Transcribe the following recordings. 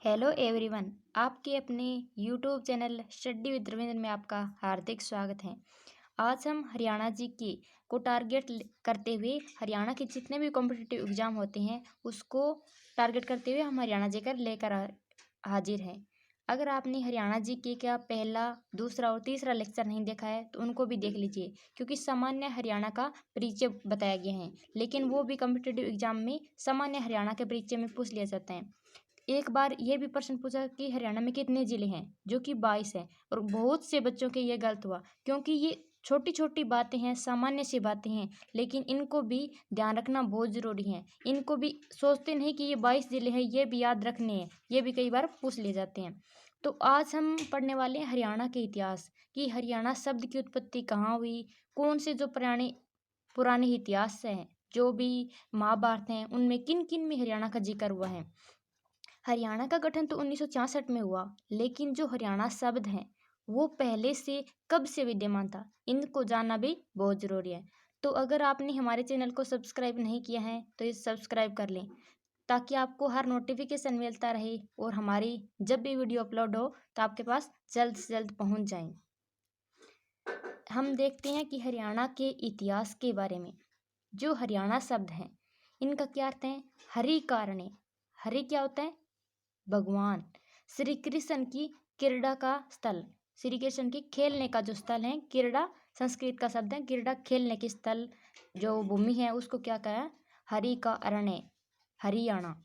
Hello everyone. आपके अपने YouTube channel study with Ravindra में आपका हार्दिक स्वागत है। आज हम हरियाणा जी के को टारगेट करते हुए हरियाणा के जितने भी कॉम्पिटिटिव एग्जाम होते हैं उसको टारगेट करते हुए हम हरियाणा जी कर लेकर हाजिर हैं। अगर आपने हरियाणा जी के का पहला, दूसरा और तीसरा लेक्चर नहीं देखा है तो उनको भी देख लीजिए, क्योंकि सामान्य हरियाणा का परिचय बताया गया है, लेकिन वो भी कॉम्पिटिटिव एग्जाम में सामान्य हरियाणा के परिचय में पूछ लिया जाता है। एक बार ये भी प्रश्न पूछा कि हरियाणा में कितने जिले हैं, जो कि 22 है। और बहुत से बच्चों के ये गलत हुआ, क्योंकि ये छोटी छोटी बातें हैं, सामान्य सी बातें हैं, लेकिन इनको भी ध्यान रखना बहुत ज़रूरी है। इनको भी सोचते नहीं कि ये 22 जिले हैं, ये भी याद रखने हैं, ये भी कई बार पूछ ले जाते हैं। तो आज हम पढ़ने वाले हैं हरियाणा के इतिहास कि हरियाणा शब्द की उत्पत्ति कहाँ हुई, कौन से जो पुराने इतिहास हैं, जो भी महाभारत हैं, उनमें किन किन में हरियाणा का जिक्र हुआ है। हरियाणा का गठन तो 1966 में हुआ, लेकिन जो हरियाणा शब्द है वो पहले से कब से विद्यमान था, इनको जानना भी बहुत ज़रूरी है। तो अगर आपने हमारे चैनल को सब्सक्राइब नहीं किया है तो इसे सब्सक्राइब कर लें, ताकि आपको हर नोटिफिकेशन मिलता रहे और हमारी जब भी वीडियो अपलोड हो तो आपके पास जल्द से जल्द पहुंच जाए। हम देखते हैं कि हरियाणा के इतिहास के बारे में। जो हरियाणा शब्द हैं इनका क्या अर्थ है? हरि कारणे। हरि क्या होता है? भगवान। श्री कृष्ण की क्रीड़ा का स्थल, श्री कृष्ण की खेलने का जो स्थल है, क्रीड़ा संस्कृत का शब्द है, क्रीड़ा खेलने की स्थल जो भूमि है उसको क्या कहा? हरि का अरण्य, हरियाणा।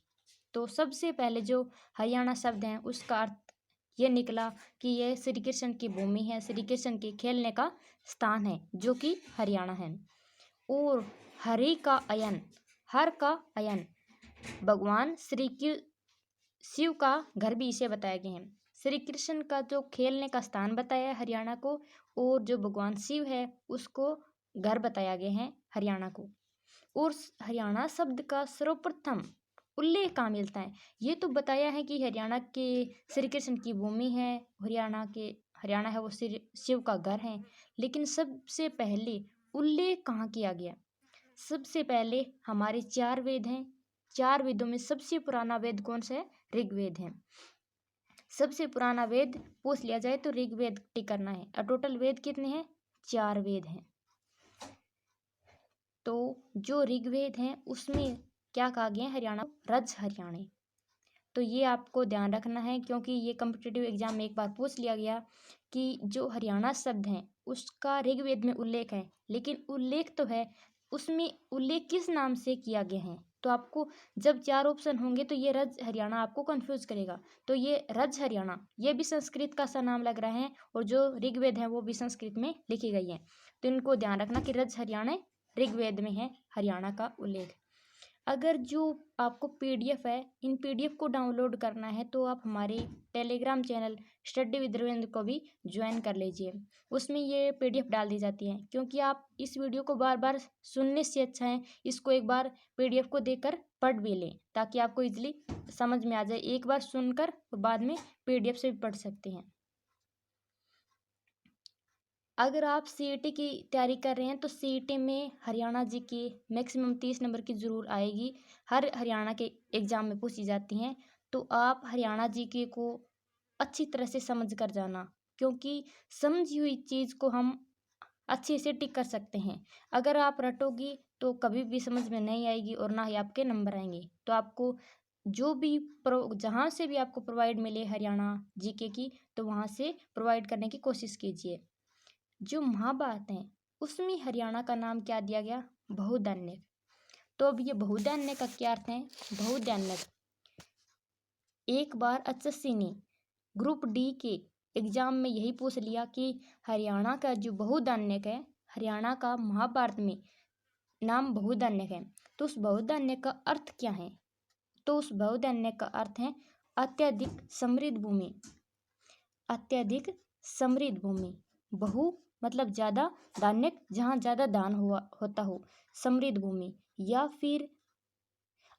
तो सबसे पहले जो हरियाणा शब्द है उसका अर्थ ये निकला कि ये श्री कृष्ण की भूमि है, श्री कृष्ण के खेलने का स्थान है, जो कि हरियाणा है। और हरि का अयन, हर का अयन, भगवान शिव का घर भी इसे बताया गया है। श्री कृष्ण का जो खेलने का स्थान बताया है हरियाणा को, और जो भगवान शिव है उसको घर बताया गया है हरियाणा को। और हरियाणा शब्द का सर्वप्रथम उल्लेख कहाँ मिलता है? ये तो बताया है कि हरियाणा के श्री कृष्ण की भूमि है, हरियाणा है वो श्री शिव का घर है, लेकिन सबसे पहले उल्लेख कहाँ किया गया? सबसे पहले हमारे 4 वेद हैं। 4 वेदों में सबसे पुराना वेद कौन सा है? ऋग्वेद है। सबसे पुराना वेद पूछ लिया जाए तो ऋग्वेद टिक करना है। और टोटल वेद कितने हैं? 4 वेद हैं। तो जो ऋग्वेद है उसमें क्या कहा गया है? हरियाणा रज हरियाणे। तो ये आपको ध्यान रखना है, क्योंकि ये कॉम्पिटिटिव एग्जाम में एक बार पूछ लिया गया कि जो हरियाणा शब्द है उसका ऋग्वेद में उल्लेख है, लेकिन उल्लेख तो है, उसमें उल्लेख किस नाम से किया गया है? तो आपको जब 4 ऑप्शन होंगे तो ये रज हरियाणा आपको कंफ्यूज करेगा। तो ये रज हरियाणा ये भी संस्कृत का सा नाम लग रहा है, और जो ऋग्वेद है वो भी संस्कृत में लिखी गई है। तो इनको ध्यान रखना कि रज हरियाणा ऋग्वेद में है हरियाणा का उल्लेख। अगर जो आपको पीडीएफ है, इन पीडीएफ को डाउनलोड करना है तो आप हमारे Telegram channel study with Ravindra को भी ज्वाइन कर लीजिए। उसमें ये पीडीएफ डाल दी जाती है, क्योंकि आप इस वीडियो को बार बार सुनने से अच्छा है इसको एक बार पीडीएफ को देखकर पढ़ भी लें, ताकि आपको इजीली समझ में आ जाए। एक बार सुनकर और बाद में पीडीएफ से भी पढ़ सकते हैं। अगर आप सीईटी की तैयारी कर रहे हैं तो सीईटी में हरियाणा जी की मैक्सिमम 30 नंबर की ज़रूर आएगी। हर हरियाणा के एग्ज़ाम में पूछी जाती हैं। तो आप हरियाणा जी के को अच्छी तरह से समझ कर जाना, क्योंकि समझी हुई चीज़ को हम अच्छे से टिक कर सकते हैं। अगर आप रटोगी तो कभी भी समझ में नहीं आएगी और ना ही आपके नंबर आएंगे। तो आपको जो भी जहाँ से भी आपको प्रोवाइड मिले हरियाणा जीके की, तो वहाँ से प्रोवाइड करने की कोशिश कीजिए। जो महाभारत है उसमें हरियाणा का नाम क्या दिया गया? बहुधान्य। तो अब ये बहुधान्य का क्या अर्थ है? बहुधान्य, एक बार एचएससी ने ग्रुप डी के एग्जाम में यही पूछ लिया कि हरियाणा का जो बहुधान्य है, हरियाणा का महाभारत में नाम बहुधान्य है, तो उस बहुधान्य का अर्थ क्या है? तो उस बहुधान्य का अर्थ है अत्यधिक समृद्ध भूमि। अत्यधिक समृद्ध भूमि, बहु मतलब ज़्यादा, धान्य जहाँ ज़्यादा धान होता हो, समृद्ध भूमि, या फिर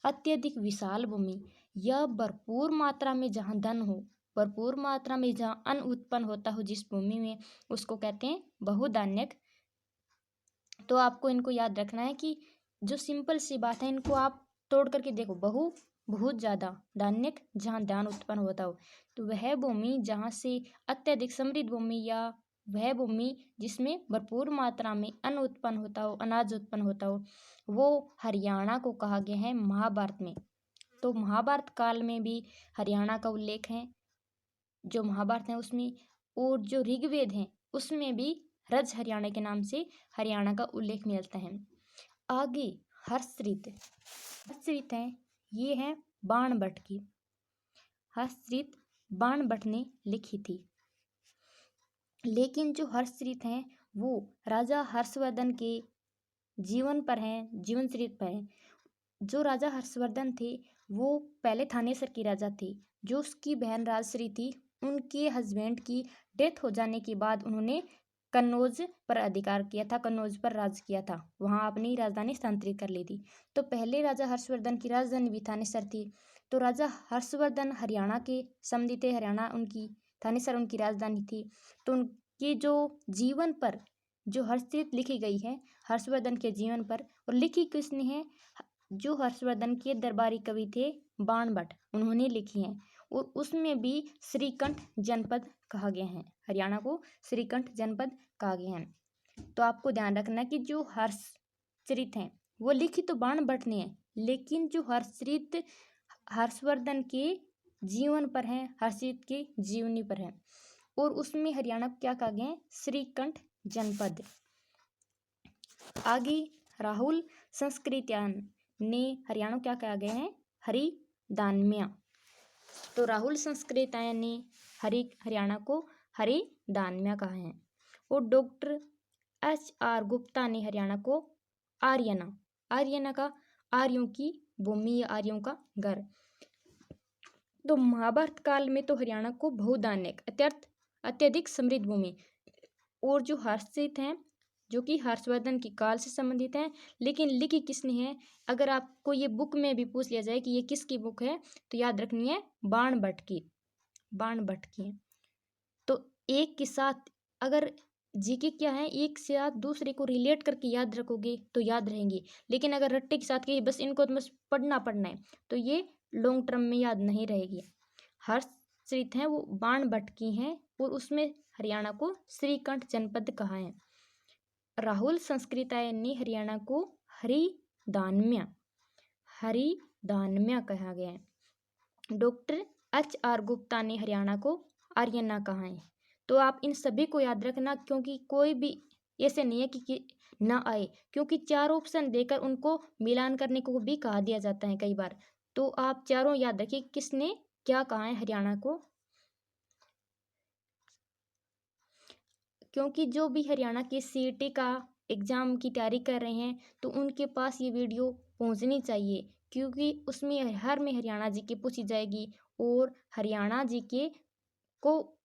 अत्यधिक विशाल भूमि, या भरपूर मात्रा में जहाँ धन हो, भरपूर मात्रा में जहाँ अन्न उत्पन्न होता हो जिस भूमि में, उसको कहते हैं बहुधान्यक। तो आपको इनको याद रखना है कि जो सिंपल सी बात है इनको आप तोड़ करके देखो। बहुत ज़्यादा धान्य जहाँ धान उत्पन्न होता हो, तो वह भूमि जहाँ से अत्यधिक समृद्ध भूमि या वह भूमि जिसमें भरपूर मात्रा में अन्न उत्पन्न होता हो, अनाज उत्पन्न होता हो, वो हरियाणा को कहा गया है महाभारत में। तो महाभारत काल में भी हरियाणा का उल्लेख है, जो महाभारत है उसमें, और जो ऋग्वेद है उसमें भी रज हरियाणा के नाम से हरियाणा का उल्लेख मिलता है। आगे हर्षऋत। हर्षऋत है, ये है बाणभट्ट की। हर्षऋत बाणभट्ट ने लिखी थी। लेकिन जो हर्षऋत है वो राजा हर्षवर्धन के जीवन पर है, जीवन चरित्र पर है। जो राजा हर्षवर्धन थे वो पहले थानेसर के राजा थे। जो उसकी बहन राजश्री थी, उनके हस्बैंड की डेथ हो जाने के बाद उन्होंने कन्नौज पर अधिकार किया था, कन्नौज पर राज किया था, वहाँ अपनी राजधानी स्थानांतरित कर ली थी। तो पहले राजा हर्षवर्धन की राजधानी भी थानेसर थी। तो राजा हर्षवर्धन हरियाणा के समधी थे, हरियाणा उनकी, थानेसर उनकी राजधानी थी। तो उनके जो जीवन पर जो हर्षऋत लिखी गई है, हर्षवर्धन के जीवन पर, और लिखी किसने है, जो हर्षवर्धन के दरबारी कवि थे बाणभट्ट, उन्होंने लिखी हैं। और उसमें भी श्रीकंठ जनपद कहा गया है, हरियाणा को श्रीकंठ जनपद कहा गया है। तो आपको ध्यान रखना कि जो हर्षचरित हैं वो लिखी तो बाणभट्ट ने है, लेकिन जो हर्षचरित हर्षवर्धन के जीवन पर है, हर्षचरित के जीवनी पर है, और उसमें हरियाणा को क्या कहा गया है, श्रीकंठ जनपद। आगे राहुल संस्कृत्यायन ने हरियाणा को क्या कहा गया है, हरिदानम्य। तो राहुल संस्कृत्यायन ने हरियाणा को हरिदानम्य कहा है। और डॉक्टर HR गुप्ता ने हरियाणा को आर्यना, आर्यना का आर्यों की भूमि या आर्यों का घर। तो महाभारत काल में तो हरियाणा को बहुधान्य अत्यधिक समृद्ध भूमि, और जो हर्षित हैं जो कि हर्षवर्धन की काल से संबंधित हैं, लेकिन लिखी किसने है, अगर आपको ये बुक में भी पूछ लिया जाए कि ये किसकी बुक है, तो याद रखनी है बाणभट्ट की, बाणभट्ट की। तो एक के साथ अगर जीके क्या है, एक से साथ दूसरे को रिलेट करके याद रखोगे तो याद रहेंगी, लेकिन अगर रट्टे के साथ कहिए बस इनको तो बस पढ़ना है, तो ये लॉन्ग टर्म में याद नहीं रहेगी। हर्षचरित हैं वो बाणभट्ट की हैं, और उसमें हरियाणा को श्रीकंठ जनपद कहा है। राहुल संस्कृत्यायन ने हरियाणा को हरिदानम्य कहा गया है। डॉक्टर HR गुप्ता ने हरियाणा को आर्यना कहा है। तो आप इन सभी को याद रखना, क्योंकि कोई भी ऐसे नहीं है कि ना आए, क्योंकि चार ऑप्शन देकर उनको मिलान करने को भी कहा दिया जाता है कई बार। तो आप चारों याद रखिए किसने क्या कहा है हरियाणा को, क्योंकि जो भी हरियाणा के CET का एग्ज़ाम की तैयारी कर रहे हैं तो उनके पास ये वीडियो पहुंचनी चाहिए, क्योंकि उसमें हर में हरियाणा जीके पूछी जाएगी। और हरियाणा जीके को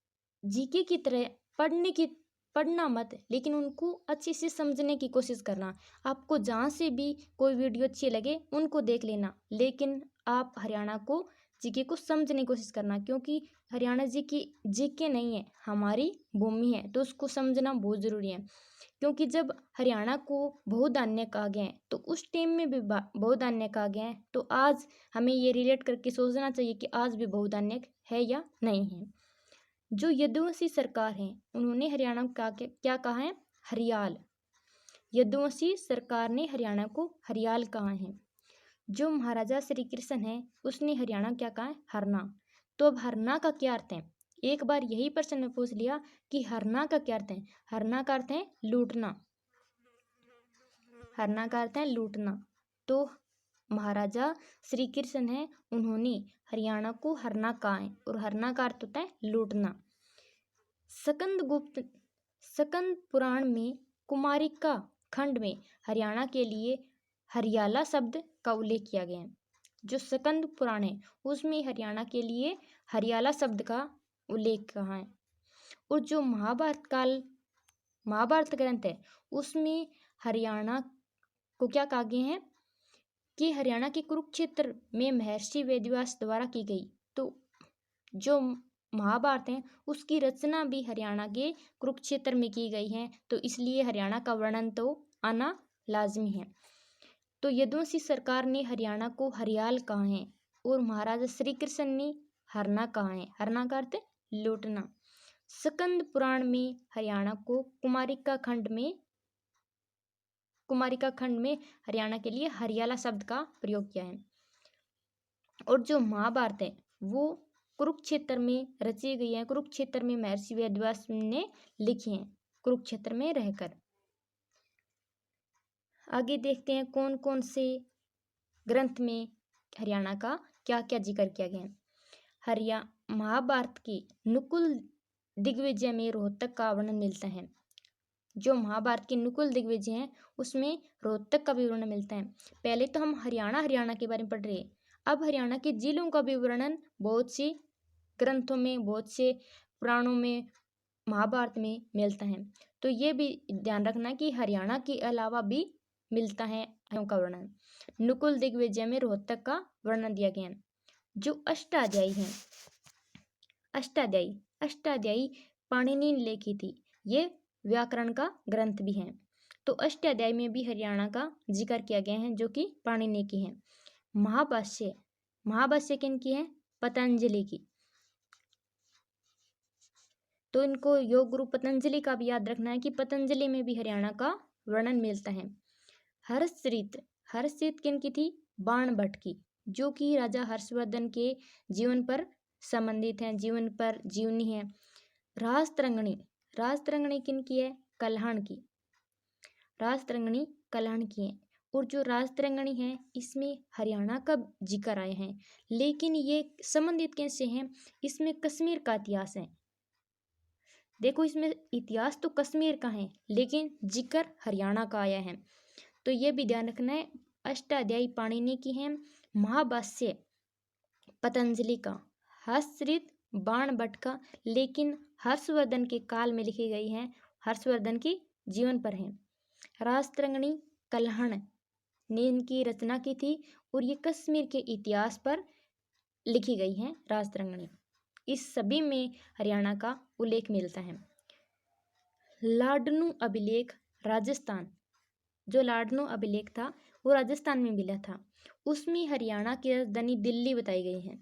जीके की तरह पढ़ना मत, लेकिन उनको अच्छे से समझने की कोशिश करना। आपको जहाँ से भी कोई वीडियो अच्छी लगे उनको देख लेना, लेकिन आप हरियाणा को जीके को समझने की कोशिश करना, क्योंकि हरियाणा जीके नहीं है, हमारी भूमि है, तो उसको समझना बहुत ज़रूरी है। क्योंकि जब हरियाणा को बहुधान्य कहा गया है तो उस टाइम में भी बहुधान्य कहा गया है, तो आज हमें ये रिलेट करके सोचना चाहिए कि आज भी बहुधान्य है या नहीं है। जो यदुवंशी सरकार है उन्होंने हरियाणा को क्या कहा है, हरियाल। यदुवंशी सरकार ने हरियाणा को हरियाल कहा है। जो महाराजा श्री कृष्ण है उसने हरियाणा क्या कहा है, हरना। तो अब हरना का क्या अर्थ है, एक बार यही प्रश्न में पूछ लिया कि हरना का क्या अर्थ है। हरना का अर्थ है लूटना, हरना का अर्थ है लूटना। तो महाराजा श्री कृष्ण है उन्होंने हरियाणा को हरना कहा है, और हरना का अर्थ होता है लूटना। स्कंद पुराण में कुमारिका खंड में हरियाणा के लिए हरियाला शब्द का उल्लेख किया गया है। जो स्कंद पुराण है उसमें हरियाणा के लिए हरियाला शब्द का उल्लेख कहा है। और जो महाभारत ग्रंथ है उसमें हरियाणा को क्या कहा गया है कि हरियाणा के कुरुक्षेत्र में महर्षि वेदव्यास द्वारा की गई। तो जो महाभारत है उसकी रचना भी हरियाणा के कुरुक्षेत्र में की गई है, तो इसलिए हरियाणा का वर्णन तो आना लाजमी है। तो यदुवंशी सरकार ने हरियाणा को हरियाल कहा है, और महाराजा श्री कृष्ण ने हरना कहा है। हरना का अर्थ लूटना। स्कंद पुराण में हरियाणा को कुमारिका खंड में हरियाणा के लिए हरियाला शब्द का प्रयोग किया है। और जो महाभारत है वो कुरुक्षेत्र में रची गई है। कुरुक्षेत्र में महर्षि वेदव्यास ने लिखी है, कुरुक्षेत्र में रहकर। आगे देखते हैं कौन कौन से ग्रंथ में हरियाणा का क्या क्या जिक्र किया गया है। महाभारत की नुकुल दिग्विजय में रोहतक का वर्णन मिलता है। जो महाभारत की नुकुल दिग्विजय है उसमें रोहतक का विवरण मिलता है। पहले तो हम हरियाणा के बारे में पढ़ रहे हैं, अब हरियाणा के जिलों का विवरण बहुत सी ग्रंथों में, बहुत से पुराणों में, महाभारत में मिलता है। तो ये भी ध्यान रखना कि हरियाणा के अलावा भी मिलता है का वर्णन। नुकुल दिग्विजय में रोहतक का वर्णन दिया गया है। जो अष्टाध्यायी है, अष्टाध्यायी पाणिनि ने लिखी थी। ये व्याकरण का ग्रंथ भी है। तो अष्टाध्यायी में भी हरियाणा का जिक्र किया गया है जो कि पाणिनि की है। महाभाष्य किनकी है? पतंजलि की। तो इनको योग गुरु पतंजलि का भी याद रखना है कि पतंजलि में भी हरियाणा का वर्णन मिलता है। हर्षरीत किनकी थी? बाण भट्ट की, जो कि राजा हर्षवर्धन के जीवन पर संबंधित हैं, जीवनी है। राजतरंगिणी किनकी है? कल्हण की। राजतरंगिणी कल्हण की है। और जो राजतरंगिणी है इसमें हरियाणा का जिक्र आया है, लेकिन ये संबंधित कैसे हैं? इसमें कश्मीर का इतिहास है। देखो इसमें इतिहास तो कश्मीर का है लेकिन जिक्र हरियाणा का आया है, तो ये भी ध्यान रखना है। अष्टाध्यायी पाणिनि की है, महाभाष्य पतंजलि का, हर्षरीत बाण भट्ट का, लेकिन हर्षवर्धन के काल में लिखी गई है, हर्षवर्धन के जीवन पर है। राजतरंगिणी कल्हण ने इनकी रचना की थी और ये कश्मीर के इतिहास पर लिखी गई है राजतरंगिणी। इस सभी में हरियाणा का उल्लेख मिलता है। लाडनू अभिलेख राजस्थान, जो लाडनू अभिलेख था वो राजस्थान में मिला था। उसमें हरियाणा की राजधानी दिल्ली बताई गई है।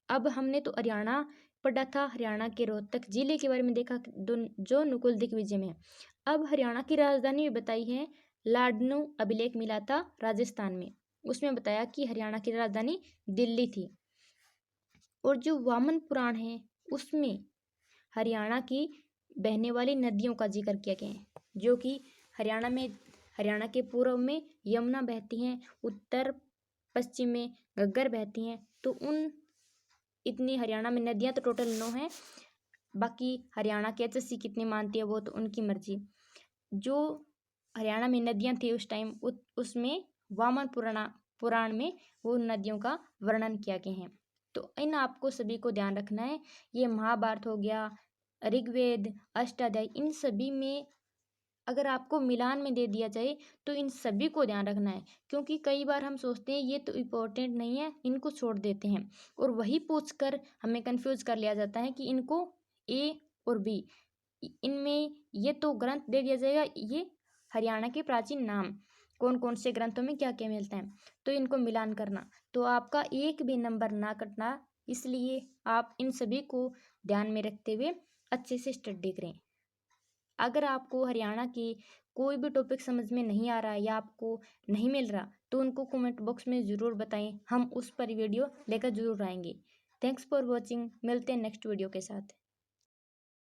अब हमने तो हरियाणा पढ़ा था, हरियाणा के रोहतक जिले के बारे में देखा जो नुकुल दिग्विजय में है। अब हरियाणा की राजधानी भी बताई है, लाडनू अभिलेख मिला था राजस्थान में, उसमें बताया कि हरियाणा की राजधानी दिल्ली थी। और जो वामन पुराण है उसमें हरियाणा की बहने वाली नदियों का जिक्र किया गया है, जो कि हरियाणा के पूर्व में यमुना बहती हैं, उत्तर पश्चिम में घग्गर बहती हैं। तो इतनी हरियाणा में नदियां तो टोटल 9 हैं, बाकी हरियाणा के एचएससी कितनी मानती है वो तो उनकी मर्जी। जो हरियाणा में नदियां थी उस टाइम उसमें वामन पुराण में वो नदियों का वर्णन किया गया है। तो इन आपको सभी को ध्यान रखना है। ये महाभारत हो गया, ऋग्वेद, अष्टाध्यायी, इन सभी में अगर आपको मिलान में दे दिया जाए तो इन सभी को ध्यान रखना है, क्योंकि कई बार हम सोचते हैं ये तो इम्पोर्टेंट नहीं है, इनको छोड़ देते हैं और वही पूछकर हमें कंफ्यूज कर लिया जाता है कि इनको ए और बी, इनमें ये तो ग्रंथ दे दिया जाएगा, ये हरियाणा के प्राचीन नाम कौन कौन से ग्रंथों में क्या क्या मिलता है, तो इनको मिलान करना, तो आपका एक भी नंबर ना कटना। इसलिए आप इन सभी को ध्यान में रखते हुए अच्छे से स्टडी करें। अगर आपको हरियाणा की कोई भी टॉपिक समझ में नहीं आ रहा है या आपको नहीं मिल रहा तो उनको कमेंट बॉक्स में ज़रूर बताएं, हम उस पर वीडियो लेकर ज़रूर आएंगे। थैंक्स फॉर वॉचिंग, मिलते हैं नेक्स्ट वीडियो के साथ।